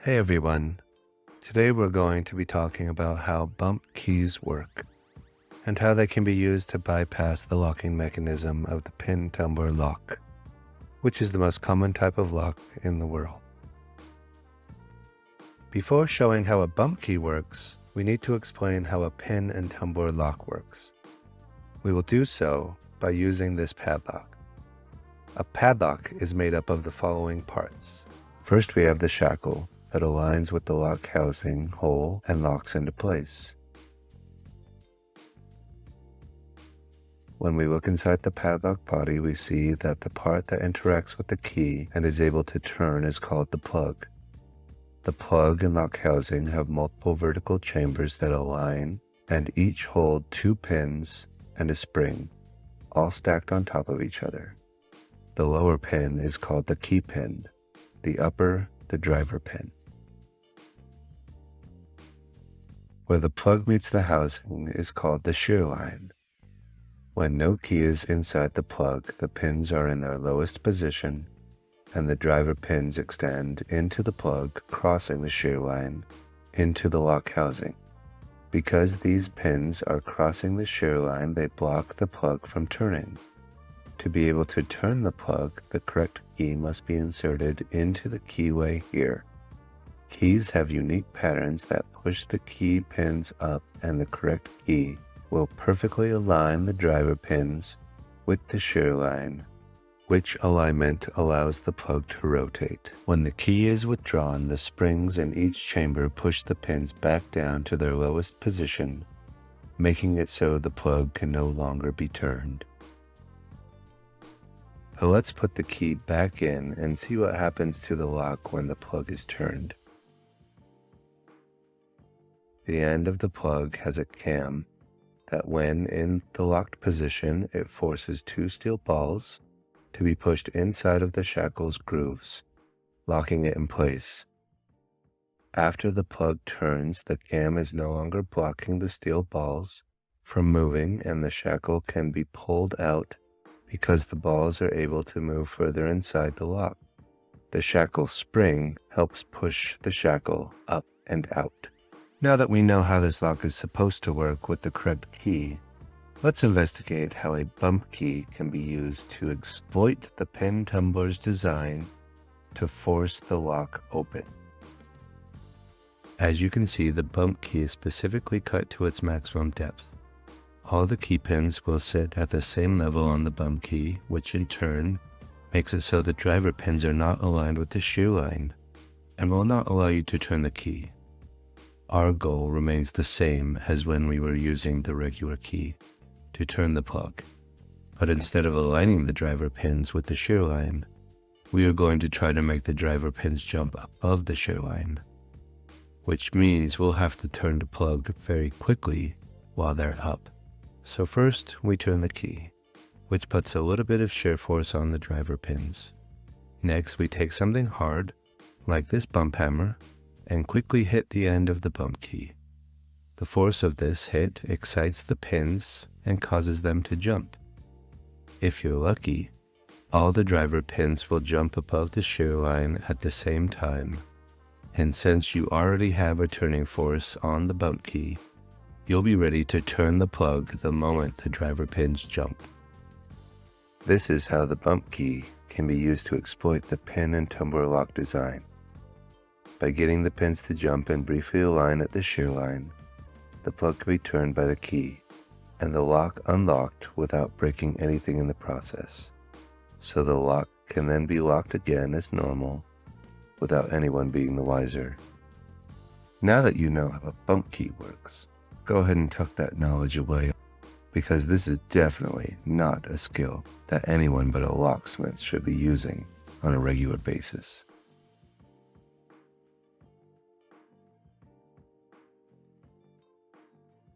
Hey everyone, today we're going to be talking about how bump keys work and how they can be used to bypass the locking mechanism of the Pin Tumbler Lock, which is the most common type of lock in the world. Before showing how a bump key works, we need to explain how a Pin and Tumbler Lock works. We will do so by using this padlock. A padlock is made up of the following parts. First, we have the shackle that aligns with the lock housing hole and locks into place. When we look inside the padlock body, we see that the part that interacts with the key and is able to turn is called the plug. The plug and lock housing have multiple vertical chambers that align and each hold 2 pins and a spring, all stacked on top of each other. The lower pin is called the key pin, the upper the driver pin. Where the plug meets the housing is called the shear line. When no key is inside the plug, the pins are in their lowest position and the driver pins extend into the plug, crossing the shear line into the lock housing. Because these pins are crossing the shear line, they block the plug from turning. To be able to turn the plug, the correct key must be inserted into the keyway here. Keys have unique patterns that push the key pins up, and the correct key will perfectly align the driver pins with the shear line, which alignment allows the plug to rotate. When the key is withdrawn, the springs in each chamber push the pins back down to their lowest position, making it so the plug can no longer be turned. So let's put the key back in and see what happens to the lock when the plug is turned. The end of the plug has a cam that, when in the locked position, it forces 2 steel balls to be pushed inside of the shackle's grooves, locking it in place. After the plug turns, the cam is no longer blocking the steel balls from moving, and the shackle can be pulled out because the balls are able to move further inside the lock. The shackle spring helps push the shackle up and out. Now that we know how this lock is supposed to work with the correct key, let's investigate how a bump key can be used to exploit the Pin Tumbler's design to force the lock open. As you can see, the bump key is specifically cut to its maximum depth. All the key pins will sit at the same level on the bump key, which in turn makes it so the driver pins are not aligned with the shear line and will not allow you to turn the key. Our goal remains the same as when we were using the regular key to turn the plug, but instead of aligning the driver pins with the shear line, we are going to try to make the driver pins jump above the shear line, which means we'll have to turn the plug very quickly while they're up. So first we turn the key, which puts a little bit of shear force on the driver pins. Next we take something hard, like this bump hammer, and quickly hit the end of the bump key. The force of this hit excites the pins and causes them to jump. If you're lucky, all the driver pins will jump above the shear line at the same time, and since you already have a turning force on the bump key, you'll be ready to turn the plug the moment the driver pins jump. This is how the bump key can be used to exploit the Pin and Tumbler Lock design. By getting the pins to jump and briefly align at the shear line, the plug can be turned by the key, and the lock unlocked without breaking anything in the process. So the lock can then be locked again as normal, without anyone being the wiser. Now that you know how a bump key works, go ahead and tuck that knowledge away, because this is definitely not a skill that anyone but a locksmith should be using on a regular basis.